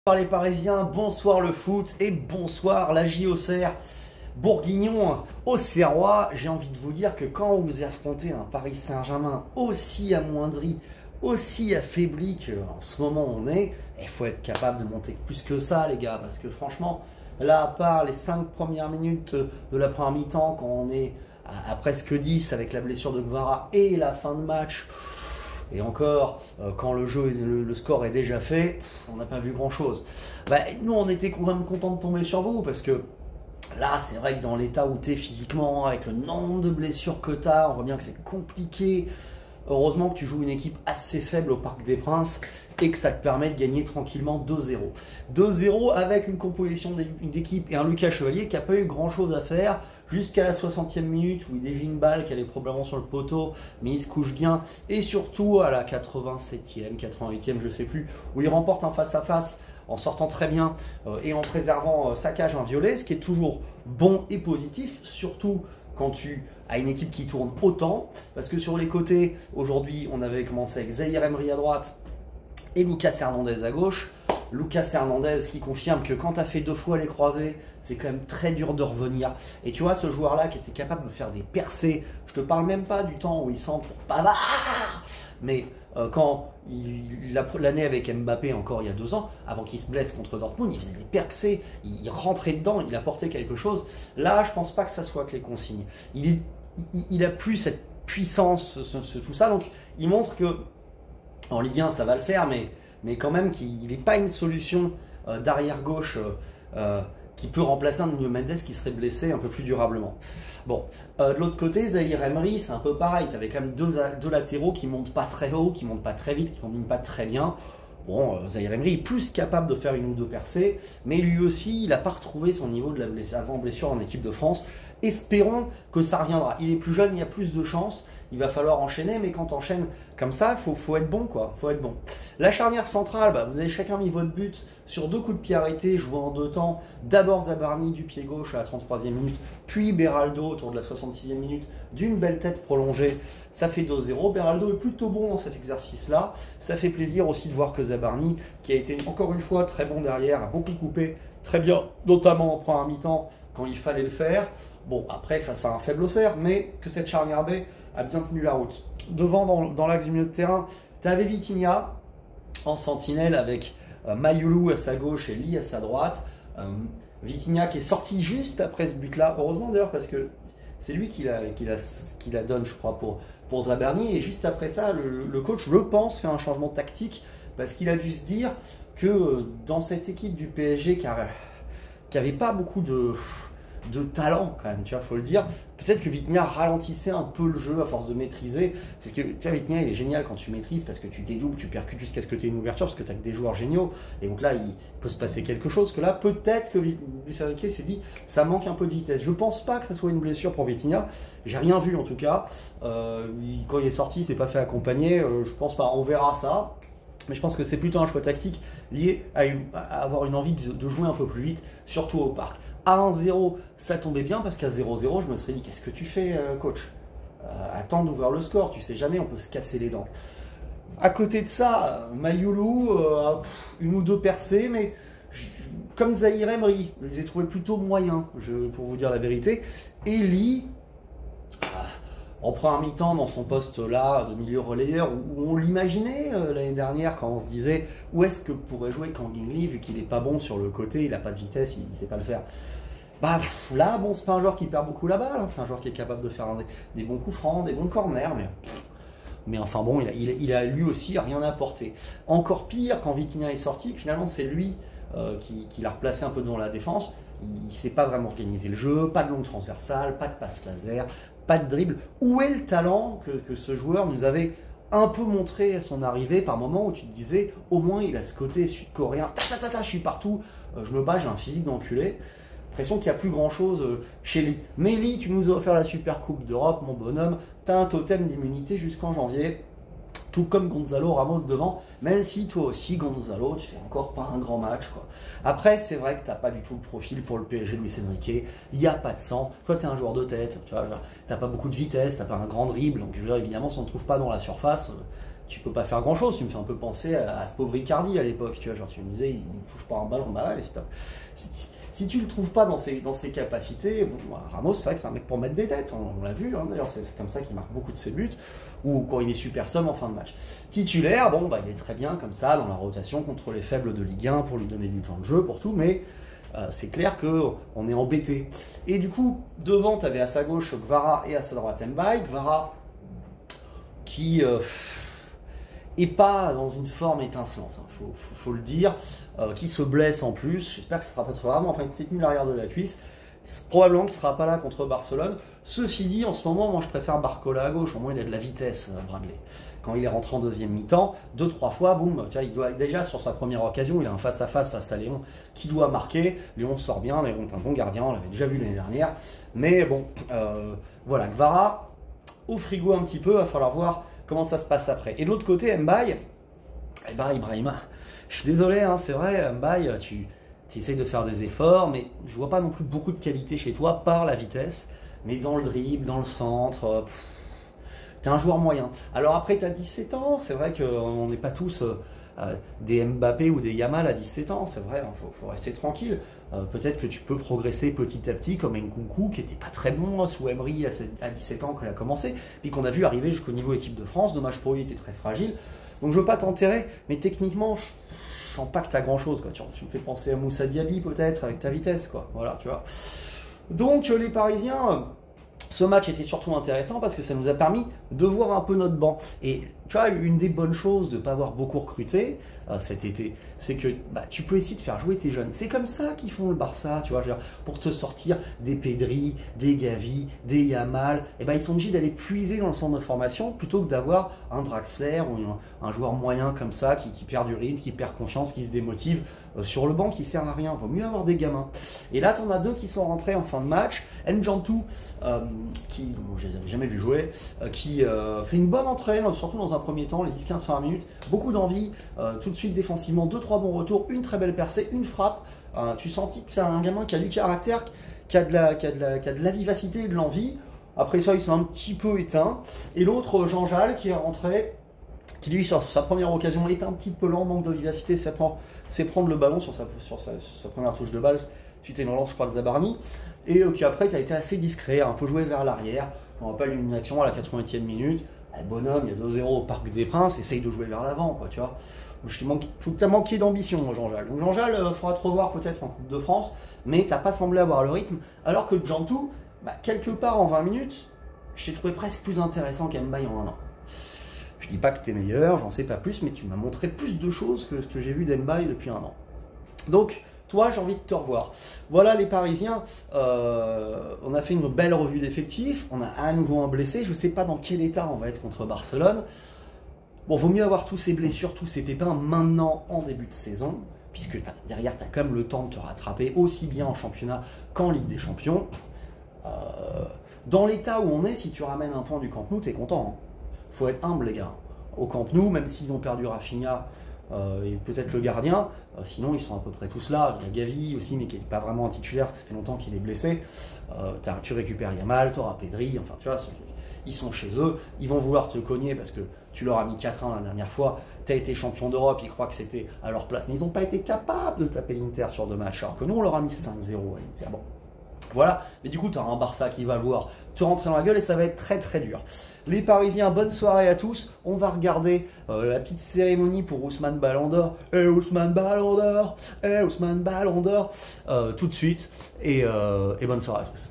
Bonsoir les Parisiens, bonsoir le foot et bonsoir la JOCR. Bourguignon, Auxerrois, j'ai envie de vous dire que quand vous affrontez un Paris Saint-Germain aussi amoindri, aussi affaibli qu'en ce moment on est, il faut être capable de monter plus que ça les gars, parce que franchement, là à part les 5 premières minutes de la première mi-temps, quand on est à presque 10 avec la blessure de Guevara et la fin de match, et encore, quand le jeu, le score est déjà fait, on n'a pas vu grand chose. Nous on était quand même contents de tomber sur vous, parce que là, c'est vrai que dans l'état où tu es physiquement, avec le nombre de blessures que tu as, on voit bien que c'est compliqué. Heureusement que tu joues une équipe assez faible au Parc des Princes et que ça te permet de gagner tranquillement 2-0. 2-0 avec une composition d'équipe et un Lucas Chevalier qui n'a pas eu grand chose à faire jusqu'à la 60e minute où il dévie une balle qui allait probablement sur le poteau, mais il se couche bien. Et surtout à la 87e, 88e, je sais plus, où il remporte un face-à-face en sortant très bien et en préservant sa cage inviolée, ce qui est toujours bon et positif, surtout quand tu as une équipe qui tourne autant, parce que sur les côtés, aujourd'hui, on avait commencé avec Zahir Emery à droite et Lucas Hernandez à gauche. Lucas Hernandez qui confirme que quand tu as fait 2 fois les croisés, c'est quand même très dur de revenir. Et tu vois, ce joueur-là qui était capable de faire des percées, je te parle même pas du temps où il sent pour Pavard, mais quand l'année avec Mbappé, encore il y a 2 ans, avant qu'il se blesse contre Dortmund, il faisait des percées, il rentrait dedans, il apportait quelque chose. Là, je pense pas que ça soit que les consignes. Il a plus cette puissance, tout ça, donc il montre que en Ligue 1 ça va le faire, mais quand même qu'il n'est pas une solution d'arrière gauche qui peut remplacer un Nuno Mendes qui serait blessé un peu plus durablement. Bon, de l'autre côté, Zahir Emery, c'est un peu pareil. Tu avais quand même deux latéraux qui montent pas très haut, qui montent pas très vite, qui combinent pas très bien. Bon, Zahir Emery est plus capable de faire une ou deux percées, mais lui aussi, il n'a pas retrouvé son niveau de la avant-blessure en équipe de France. Espérons que ça reviendra. Il est plus jeune, il y a plus de chances. Il va falloir enchaîner, mais quand tu enchaînes comme ça, faut être bon, quoi. Faut être bon. La charnière centrale, vous avez chacun mis votre but sur 2 coups de pied arrêtés, joués en 2 temps. D'abord Zabarni du pied gauche à la 33e minute, puis Beraldo autour de la 66e minute d'une belle tête prolongée. Ça fait 2-0. Beraldo est plutôt bon dans cet exercice-là. Ça fait plaisir aussi de voir que Zabarni, qui a été encore une fois très bon derrière, a beaucoup coupé, très bien, notamment en première mi-temps quand il fallait le faire. Bon, après, face à un faible Auxerre, mais que cette charnière B a bien tenu la route. Devant, dans l'axe du milieu de terrain, tu avais Vitinha en sentinelle avec Mayulu à sa gauche et Lee à sa droite. Vitinha qui est sorti juste après ce but-là, heureusement d'ailleurs, parce que c'est lui qui la donne, je crois, pour Zabarni. Et juste après ça, le coach, je pense, fait un changement tactique, parce qu'il a dû se dire que dans cette équipe du PSG qui n'avait pas beaucoup de talent quand même, tu vois, faut le dire. Peut-être que Vitinha ralentissait un peu le jeu à force de maîtriser. Parce que tu vois, Vitinha, il est génial quand tu maîtrises, parce que tu dédoubles, tu percutes jusqu'à ce que tu aies une ouverture, parce que tu as que des joueurs géniaux. Et donc là, il peut se passer quelque chose. Que là, peut-être que Luis Enrique s'est dit, ça manque un peu de vitesse. Je pense pas que ça soit une blessure pour Vitinha. J'ai rien vu en tout cas. Quand il est sorti, il s'est pas fait accompagner. Je pense pas. On verra ça. Mais je pense que c'est plutôt un choix tactique lié à avoir une envie de jouer un peu plus vite, surtout au parc. À 1-0, ça tombait bien, parce qu'à 0-0, je me serais dit, qu'est-ce que tu fais, coach? Attends d'ouvrir le score, tu sais jamais, on peut se casser les dents. À côté de ça, Mayulu, une ou deux percées, mais comme Zahir Emery, je les ai trouvés plutôt moyens, pour vous dire la vérité. Et Lee, en première mi-temps, dans son poste-là, de milieu relayeur, où on l'imaginait l'année dernière, quand on se disait où est-ce que pourrait jouer Kangin Lee, vu qu'il n'est pas bon sur le côté, il n'a pas de vitesse, il ne sait pas le faire. Là, bon, c'est pas un joueur qui perd beaucoup la balle, hein, c'est un joueur qui est capable de faire des bons coups francs, des bons corners, mais enfin bon, il a lui aussi rien apporté. Encore pire, quand Vitinha est sorti, finalement c'est lui qui l'a replacé un peu devant la défense. Il ne sait pas vraiment organiser le jeu, pas de longue transversale, pas de passe laser, pas de dribble. Où est le talent que ce joueur nous avait un peu montré à son arrivée, par moment où tu te disais, au moins il a ce côté sud-coréen, je suis partout, je me bats, j'ai un physique d'enculé. L'impression qu'il n'y a plus grand chose chez Lee. Mais Lee, tu nous as offert la Super Coupe d'Europe, mon bonhomme, tu as un totem d'immunité jusqu'en janvier. Tout comme Gonzalo Ramos devant, même si toi aussi, Gonzalo, tu fais encore pas un grand match, quoi. Après, c'est vrai que tu n'as pas du tout le profil pour le PSG de Luis Enrique, il n'y a pas de sang. Toi, tu es un joueur de tête, tu n'as pas beaucoup de vitesse, tu n'as pas un grand dribble, donc évidemment, si on ne te trouve pas dans la surface, tu peux pas faire grand chose. Tu me fais un peu penser à ce pauvre Icardi à l'époque, tu vois, genre tu me disais, il ne touche pas un ballon, bah ouais, si tu le trouves pas dans ses capacités, bon, Ramos, c'est vrai que c'est un mec pour mettre des têtes, on l'a vu, hein, d'ailleurs, c'est comme ça qu'il marque beaucoup de ses buts, ou quand il est super somme en fin de match. Titulaire, bon, bah, il est très bien comme ça, dans la rotation, contre les faibles de Ligue 1, pour lui donner du temps de jeu, pour tout, mais c'est clair qu'on est embêté. Et du coup, devant, tu avais à sa gauche Kvara et à sa droite Mbaye. Kvara qui est pas dans une forme étincelante, hein, faut le dire, qui se blesse en plus. J'espère que ce sera pas trop grave, mais enfin, il s'est tenu l'arrière de la cuisse. Probablement qu'il ne sera pas là contre Barcelone. Ceci dit, en ce moment, moi je préfère Barcola à gauche, au moins il a de la vitesse, Bradley. Quand il est rentré en deuxième mi-temps, 2-3 fois, boum, il doit déjà sur sa première occasion, il a un face-à-face face à Léon qui doit marquer. Léon sort bien, Léon est un bon gardien, on l'avait déjà vu l'année dernière. Mais bon, voilà, Kvara, au frigo un petit peu, il va falloir voir comment ça se passe après. Et de l'autre côté, Mbaye, eh ben Ibrahima, je suis désolé, hein, c'est vrai, Mbaye, tu essayes de faire des efforts, mais je vois pas non plus beaucoup de qualité chez toi, par la vitesse, mais dans le dribble, dans le centre, t'es un joueur moyen. Alors après, tu as 17 ans, c'est vrai qu'on n'est pas tous des Mbappé ou des Yamal à 17 ans, c'est vrai, il faut rester tranquille. Peut-être que tu peux progresser petit à petit, comme Nkunku, qui n'était pas très bon sous Emery à 17 ans quand il a commencé, puis qu'on a vu arriver jusqu'au niveau équipe de France. Dommage pour lui, il était très fragile. Donc je ne veux pas t'enterrer, mais techniquement, je sens pas que tu as grand-chose. Tu me fais penser à Moussa Diaby peut-être, avec ta vitesse, quoi. Voilà, tu vois. Donc les Parisiens... Ce match était surtout intéressant parce que ça nous a permis de voir un peu notre banc. Et tu vois, une des bonnes choses de ne pas avoir beaucoup recruté cet été, c'est que tu peux essayer de faire jouer tes jeunes. C'est comme ça qu'ils font le Barça, tu vois, pour te sortir des Pedri, des Gavi, des Yamal. Et ils sont obligés d'aller puiser dans le centre de formation plutôt que d'avoir un Draxler ou un joueur moyen comme ça qui perd du rythme, qui perd confiance, qui se démotive sur le banc, qui sert à rien. Il vaut mieux avoir des gamins. Et là, tu en as deux qui sont rentrés en fin de match. N'Jantou, qui, je ne les avais jamais vu jouer, qui fait une bonne entrée, surtout dans un premier temps, les 10-15 premières minutes, beaucoup d'envie, tout de suite défensivement, 2-3 bons retours, une très belle percée, une frappe. Tu sentis que c'est un gamin qui a du caractère, qui a de la vivacité et de l'envie. Après ça, ils sont un petit peu éteints. Et l'autre, Jean-Jal, qui est rentré, qui lui, sur sa première occasion, est un petit peu lent, manque de vivacité, c'est prendre le ballon sur sa première touche de balle, suite à une relance, je crois, de Zabarni. Et qui après, tu as été assez discret, un peu joué vers l'arrière. On rappelle une action à la 80e minute. Le bonhomme, il y a 2-0 au Parc des Princes, essaye de jouer vers l'avant, quoi, tu vois. Tu as manqué d'ambition, Jean-Jal. Donc Jean-Jal, il faudra te revoir peut-être en Coupe de France, mais tu n'as pas semblé avoir le rythme. Alors que Jantou, quelque part en 20 minutes, je t'ai trouvé presque plus intéressant qu'Mbaye en un an. Je dis pas que tu es meilleur, j'en sais pas plus, mais tu m'as montré plus de choses que ce que j'ai vu d'Mbaye depuis un an. Donc, toi, j'ai envie de te revoir. Voilà les Parisiens, on a fait une belle revue d'effectifs, on a à nouveau un blessé, je ne sais pas dans quel état on va être contre Barcelone. Bon, vaut mieux avoir tous ces blessures, tous ces pépins maintenant en début de saison, puisque derrière, tu as quand même le temps de te rattraper aussi bien en championnat qu'en Ligue des Champions. Dans l'état où on est, si tu ramènes un point du Camp Nou, tu es content. Faut être humble, les gars. Au Camp Nou, même s'ils ont perdu Rafinha et peut-être le gardien, sinon ils sont à peu près tous là. Il y a Gavi aussi, mais qui n'est pas vraiment un titulaire, ça fait longtemps qu'il est blessé. Tu récupères Yamal, tu auras Pedri, enfin tu vois, ils sont chez eux, ils vont vouloir te cogner parce que tu leur as mis 4-1 la dernière fois, tu as été champion d'Europe, ils croient que c'était à leur place, mais ils n'ont pas été capables de taper l'Inter sur 2 matchs, alors que nous on leur a mis 5-0 à l'Inter. Bon. Voilà, mais du coup tu as un Barça qui va voir te rentrer dans la gueule et ça va être très très dur. Les Parisiens, bonne soirée à tous. On va regarder la petite cérémonie pour Ousmane Ballon d'Or. Ousmane Ballon d'Or, Ousmane Ballon d'Or, tout de suite. Et bonne soirée à tous.